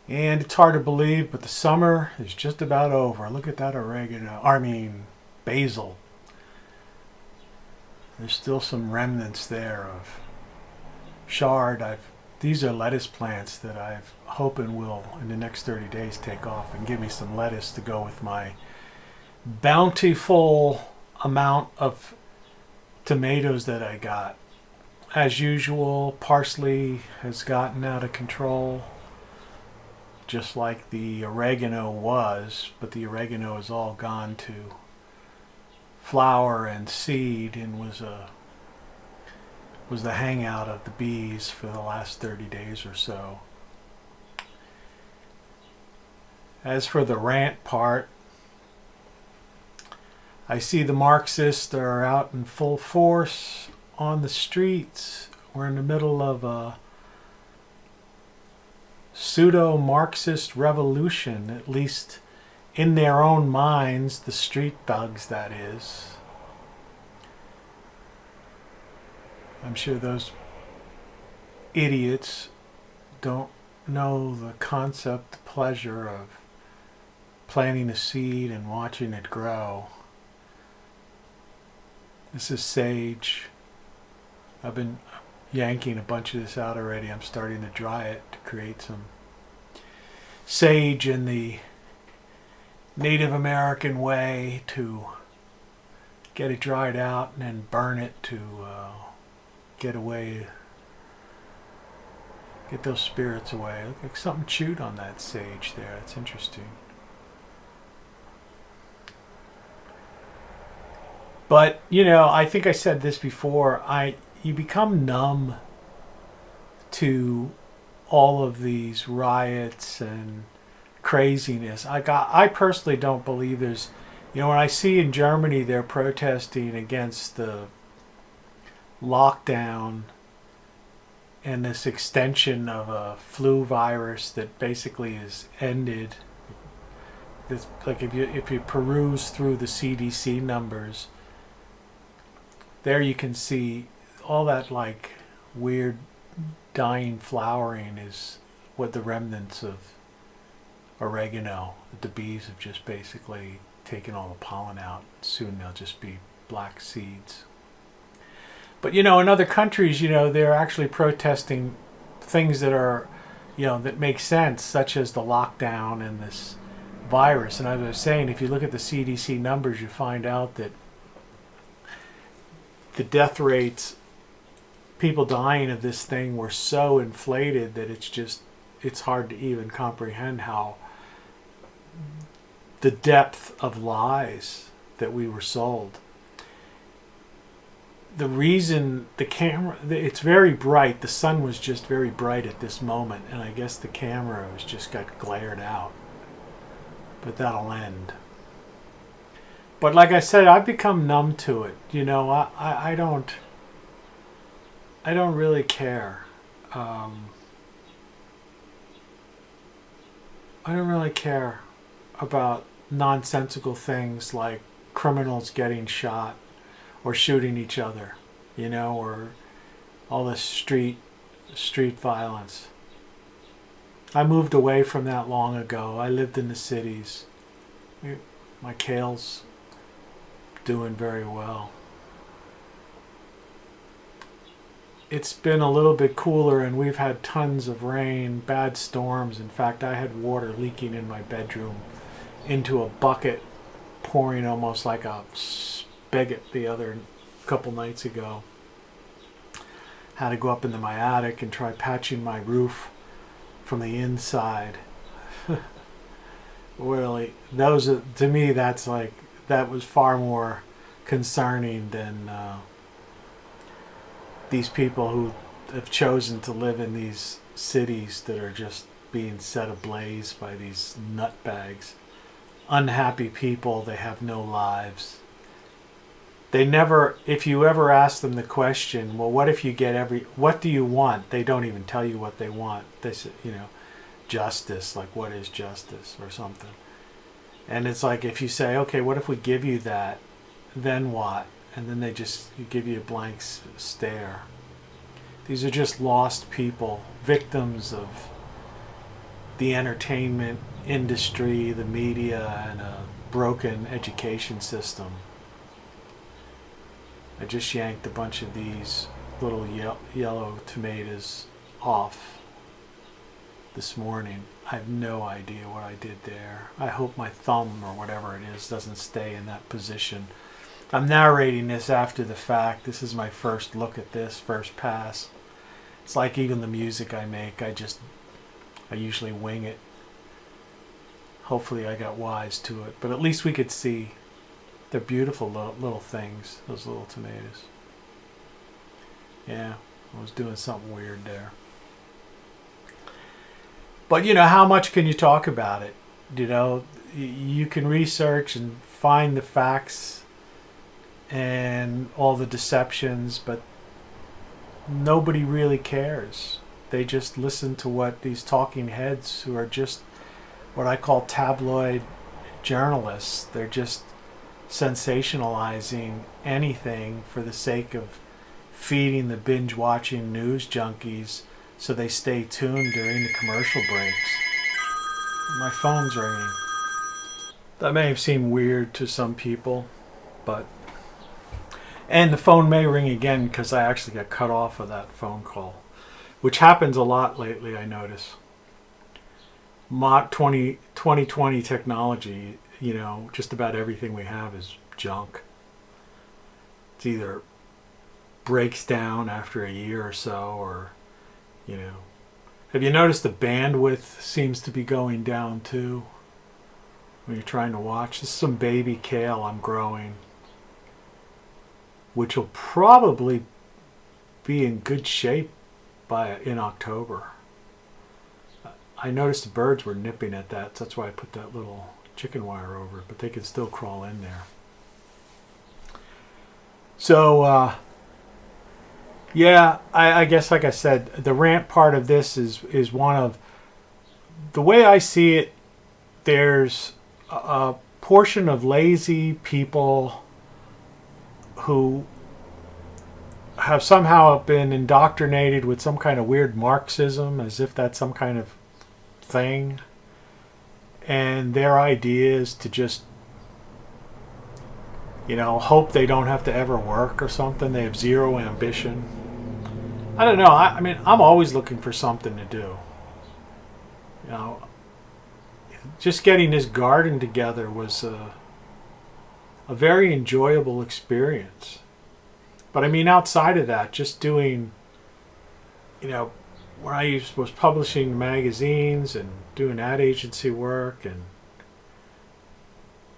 And it's hard to believe, but the summer is just about over. Look at that oregano. Basil. There's still some remnants there of chard. These are lettuce plants that I've hoping will in the next 30 days take off and give me some lettuce to go with my bountiful amount of tomatoes that I got. As usual, parsley has gotten out of control, just like the oregano was, but the oregano is all gone to flower and seed and was the hangout of the bees for the last 30 days or so. As for the rant part, I see the Marxists are out in full force on the streets. We're in the middle of a pseudo-Marxist revolution, at least in their own minds, the street thugs, that is. I'm sure those idiots don't know the concept, the pleasure of planting a seed and watching it grow. This is sage. I've been yanking a bunch of this out already. I'm starting to dry it to create some sage in the Native American way, to get it dried out and then burn it to get those spirits away. Look like something chewed on that sage there. That's interesting. But, I think I said this before, you become numb to all of these riots and craziness. I personally don't believe there's, when I see in Germany they're protesting against the lockdown and this extension of a flu virus that basically is ended. This, like if you peruse through the CDC numbers, there you can see all that like weird dying flowering is what the remnants of oregano that the bees have just basically taken all the pollen out. Soon they'll just be black seeds. But in other countries, they're actually protesting things that are, that make sense, such as the lockdown and this virus. And as I was saying, if you look at the CDC numbers, you find out that the death rates, people dying of this thing, were so inflated that it's hard to even comprehend how the depth of lies that we were sold. The reason the camera, it's very bright, the sun was just very bright at this moment, and I guess the camera was just got glared out. But that'll end. But like I said, I've become numb to it. I don't really care. I don't really care about nonsensical things like criminals getting shot or shooting each other, or all this street violence. I moved away from that long ago. I lived in the cities. My kale's doing very well. It's been a little bit cooler and we've had tons of rain, bad storms. In fact, I had water leaking in my bedroom into a bucket, pouring almost like a spigot the other couple nights ago. Had to go up into my attic and try patching my roof from the inside. Really, to me, that was far more concerning than these people who have chosen to live in these cities that are just being set ablaze by these nutbags. Unhappy people, they have no lives. They never, if you ever ask them the question, well, what if you get what do you want? They don't even tell you what they want. They say, justice, like what is justice or something. And it's like, if you say, okay, what if we give you that, then what? And then they just give you a blank stare. These are just lost people, victims of the entertainment industry, the media, and a broken education system. I just yanked a bunch of these little yellow tomatoes off this morning. I have no idea what I did there. I hope my thumb or whatever it is doesn't stay in that position. I'm narrating this after the fact. This is my first look at this, first pass. It's like even the music I make, I usually wing it. Hopefully I got wise to it, but at least we could see. They're beautiful little things, those little tomatoes. Yeah, I was doing something weird there. But how much can you talk about it? You can research and find the facts and all the deceptions, but nobody really cares. They just listen to what these talking heads, who are just what I call tabloid journalists, they're just sensationalizing anything for the sake of feeding the binge-watching news junkies so they stay tuned during the commercial breaks. My phone's ringing. That may have seemed weird to some people, but... And the phone may ring again because I actually got cut off of that phone call, which happens a lot lately, I notice. 2020 technology, just about everything we have is junk. It's either breaks down after a year or so, or, Have you noticed the bandwidth seems to be going down too when you're trying to watch? This is some baby kale I'm growing, which will probably be in good shape in October. I noticed the birds were nipping at that, so that's why I put that little chicken wire over it, but they could still crawl in there. So, I guess, like I said, the rant part of this is one of, the way I see it, there's a portion of lazy people who have somehow been indoctrinated with some kind of weird Marxism, as if that's some kind of thing, and their idea is to just hope they don't have to ever work or something. They have zero ambition. I don't know. I mean, I'm always looking for something to do. Just getting this garden together was a very enjoyable experience. But I mean, outside of that, just doing, when I was publishing magazines and doing ad agency work and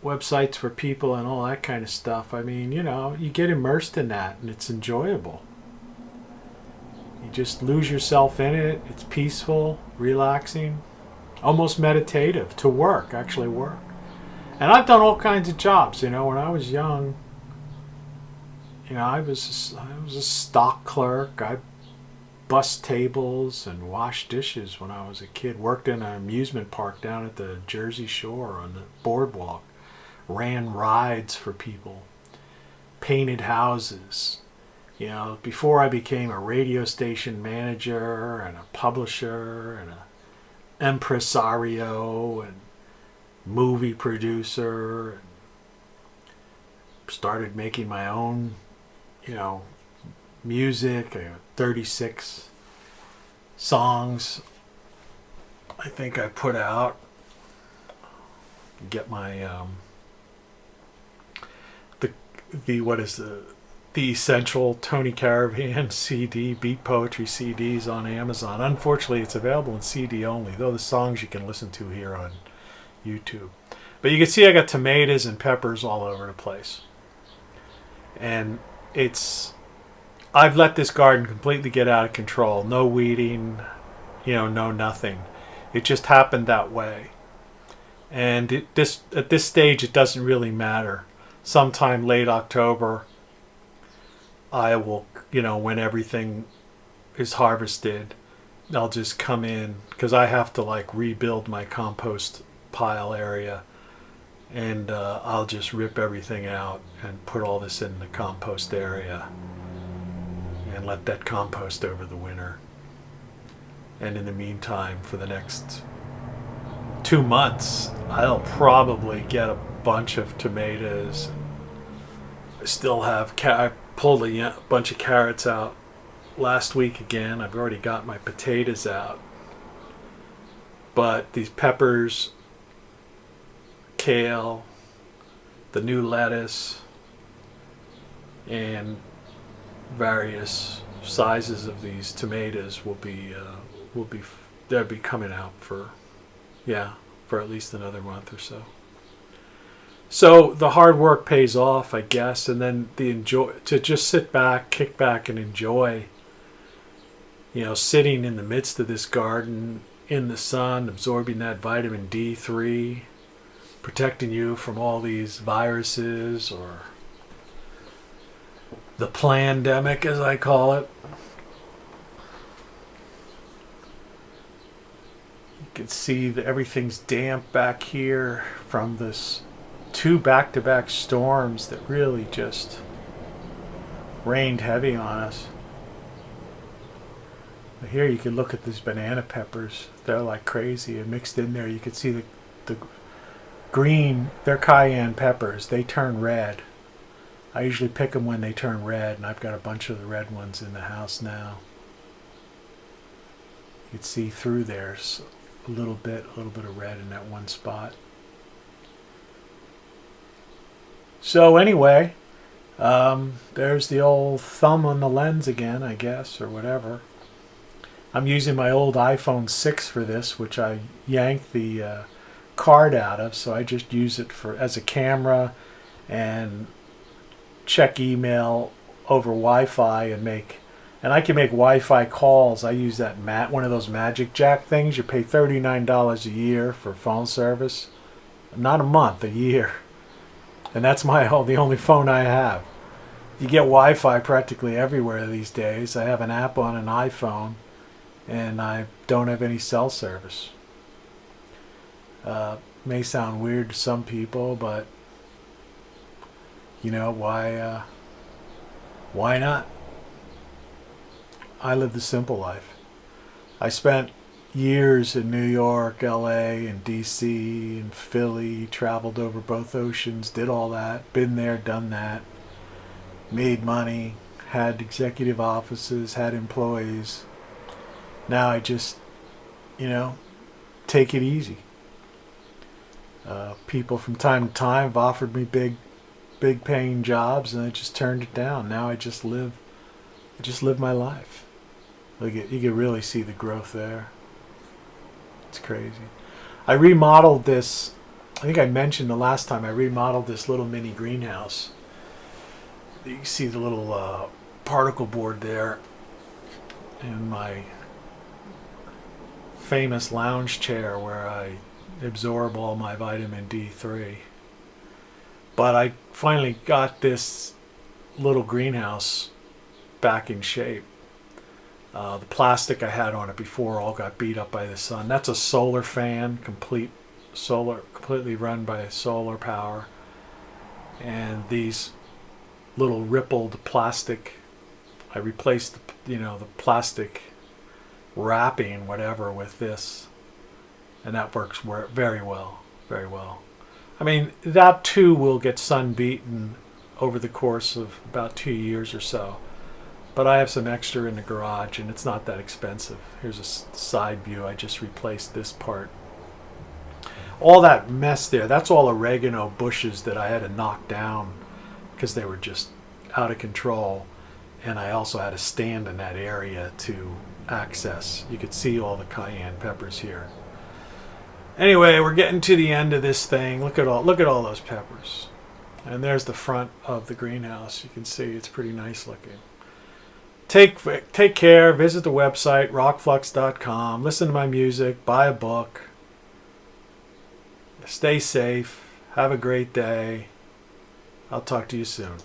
websites for people and all that kind of stuff, I mean, you get immersed in that and it's enjoyable. You just lose yourself in it. It's peaceful, relaxing, almost meditative to actually work. And I've done all kinds of jobs. When I was young, I was a stock clerk. I bussed tables and washed dishes when I was a kid. Worked in an amusement park down at the Jersey Shore on the boardwalk. Ran rides for people. Painted houses. Before I became a radio station manager and a publisher and an impresario and movie producer, and started making my own, music. I got 36 songs I think I put out. Get my the essential Tony Caravan CD, beat poetry CDs on Amazon. Unfortunately, it's available in CD only, though the songs you can listen to here on YouTube. But you can see I got tomatoes and peppers all over the place. And I've let this garden completely get out of control. No weeding, no nothing. It just happened that way. And at this stage, it doesn't really matter. Sometime late October, I will, when everything is harvested, I'll just come in, because I have to rebuild my compost pile area, and I'll just rip everything out and put all this in the compost area and let that compost over the winter. And in the meantime, for the next 2 months, I'll probably get a bunch of tomatoes. I still have I pulled a bunch of carrots out last week again. I've already got my potatoes out. But these peppers, kale, the new lettuce, and various sizes of these tomatoes they'll be coming out for at least another month or so. So the hard work pays off, I guess, and then to just sit back, kick back, and enjoy. Sitting in the midst of this garden in the sun, absorbing that vitamin D3, protecting you from all these viruses, or the plandemic, as I call it. You can see that everything's damp back here from this 2 back-to-back storms that really just rained heavy on us. But here you can look at these banana peppers. They're like crazy, and mixed in there you can see the green. They're cayenne peppers. They turn red. I usually pick them when they turn red, and I've got a bunch of the red ones in the house now. You can see through there a little bit of red in that one spot. So anyway, there's the old thumb on the lens again, I guess, or whatever. I'm using my old iPhone 6 for this, which I yanked the card out of, so I just use it as a camera and check email over Wi-Fi and I can make Wi-Fi calls. I use that one of those Magic Jack things. You pay $39 a year for phone service, not a month, a year, and that's the only phone I have. You get Wi-Fi practically everywhere these days. I have an app on an iPhone, and I don't have any cell service. May sound weird to some people, but why not? I live the simple life. I spent years in New York, LA, and DC, and Philly, traveled over both oceans, did all that, been there, done that, made money, had executive offices, had employees. Now I just, take it easy. People from time to time have offered me big paying jobs, and I just turned it down. Now I just live my life. You can really see the growth there. It's crazy. I remodeled this. I think I mentioned the last time I remodeled this little mini greenhouse. You can see the little particle board there, and my famous lounge chair where I absorb all my vitamin D3. But I finally got this little greenhouse back in shape. The plastic I had on it before all got beat up by the sun. That's a solar fan, completely run by solar power. And these little rippled plastic, I replaced the plastic wrapping, whatever, with this. And that works very well, very well. I mean, that too will get sun beaten over the course of about 2 years or so. But I have some extra in the garage, and it's not that expensive. Here's a side view. I just replaced this part. All that mess there, that's all oregano bushes that I had to knock down because they were just out of control. And I also had to stand in that area to access. You could see all the cayenne peppers here. Anyway, we're getting to the end of this thing. Look at all those peppers. And there's the front of the greenhouse. You can see it's pretty nice looking. Take care. Visit the website, rockflux.com. Listen to my music. Buy a book. Stay safe. Have a great day. I'll talk to you soon.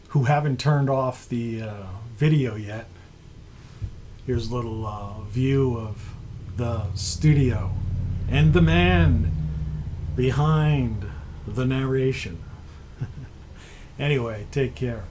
Who haven't turned off the video yet, here's a little view of the studio and the man behind the narration. Anyway, take care.